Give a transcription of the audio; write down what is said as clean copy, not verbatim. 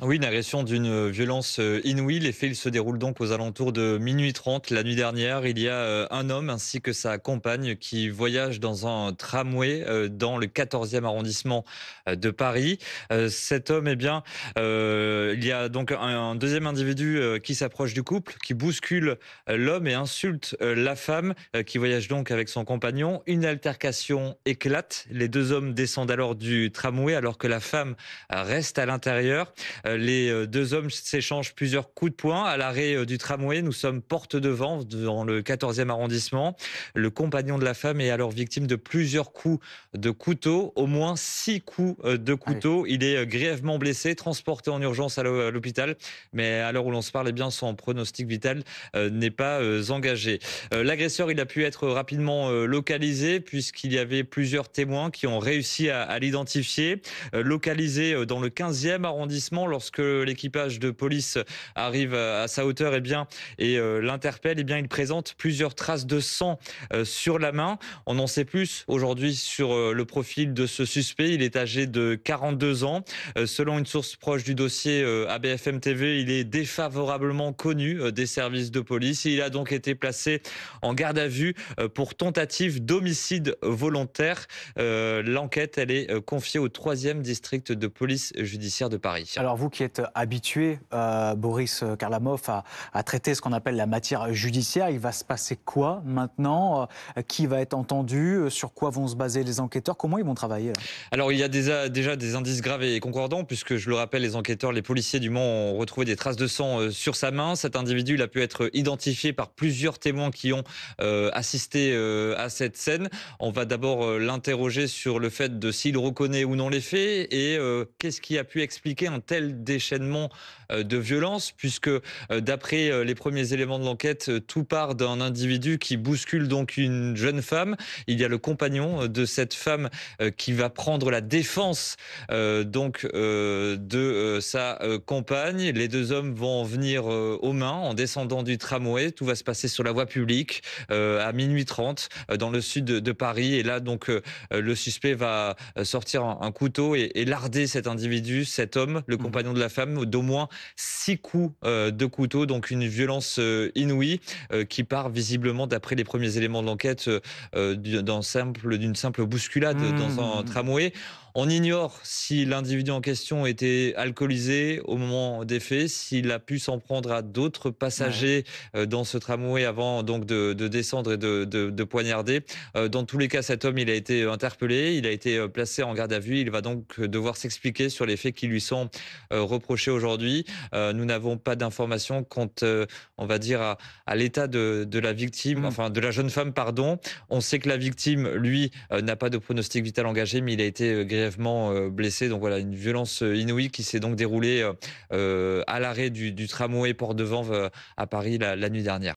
Oui, une agression d'une violence inouïe. Les faits ils se déroulent donc aux alentours de minuit 30 la nuit dernière. Il y a un homme ainsi que sa compagne qui voyagent dans un tramway dans le 14e arrondissement de Paris. Cet homme, eh bien, il y a donc un deuxième individu qui s'approche du couple, qui bouscule l'homme et insulte la femme qui voyage donc avec son compagnon. Une altercation éclate. Les deux hommes descendent alors du tramway alors que la femme reste à l'intérieur. Les deux hommes s'échangent plusieurs coups de poing à l'arrêt du tramway. Nous sommes porte de Vanves, dans le 14e arrondissement. Le compagnon de la femme est alors victime de plusieurs coups de couteau, au moins 6 coups de Allez. couteau. Il est grièvement blessé, transporté en urgence à l'hôpital, mais à l'heure où l'on se parle, eh bien, son pronostic vital n'est pas engagé. L'agresseur, il a pu être rapidement localisé puisqu'il y avait plusieurs témoins qui ont réussi à l'identifier. Localisé dans le 15e arrondissement, lorsque l'équipage de police arrive à sa hauteur, et l'interpelle, il présente plusieurs traces de sang sur la main. On en sait plus aujourd'hui sur le profil de ce suspect. Il est âgé de 42 ans. Selon une source proche du dossier à BFM TV, il est défavorablement connu des services de police. Il a donc été placé en garde à vue pour tentative d'homicide volontaire. L'enquête, elle est confiée au 3e district de police judiciaire de Paris. Alors vous qui êtes habitué, Boris Karlamov, à traiter ce qu'on appelle la matière judiciaire, il va se passer quoi maintenant? Qui va être entendu? Sur quoi vont se baser les enquêteurs? Comment ils vont travailler là? Alors, il y a déjà des indices graves et concordants, puisque je le rappelle, les enquêteurs, les policiers du Mans ont retrouvé des traces de sang sur sa main. Cet individu, il a pu être identifié par plusieurs témoins qui ont assisté à cette scène. On va d'abord l'interroger sur le fait de s'il reconnaît ou non les faits et qu'est-ce qui a pu expliquer un tel déchaînement de violence, puisque d'après les premiers éléments de l'enquête, tout part d'un individu qui bouscule donc une jeune femme. Il y a le compagnon de cette femme qui va prendre la défense de sa compagne. Les deux hommes vont en venir aux mains en descendant du tramway. Tout va se passer sur la voie publique à minuit 30 dans le sud de Paris. Et là, le suspect va sortir un couteau et larder cet individu, cet homme, le Mhm. compagnon de la femme, d'au moins 6 coups de couteau. Donc une violence inouïe qui part visiblement, d'après les premiers éléments de l'enquête, d'une simple bousculade dans un Mhm. tramway. On ignore si l'individu en question était alcoolisé au moment des faits, s'il a pu s'en prendre à d'autres Ouais. passagers dans ce tramway avant donc de descendre et de poignarder. Dans tous les cas, cet homme, il a été interpellé, il a été placé en garde à vue. Il va donc devoir s'expliquer sur les faits qui lui sont reprochés aujourd'hui. Nous n'avons pas d'informations quant, on va dire, à l'état de la victime, Mhm. enfin de la jeune femme, pardon. On sait que la victime, lui, n'a pas de pronostic vital engagé, mais il a été grièvement blessé. Donc voilà, une violence inouïe qui s'est donc déroulée à l'arrêt du tramway Port de Vanves à Paris la nuit dernière.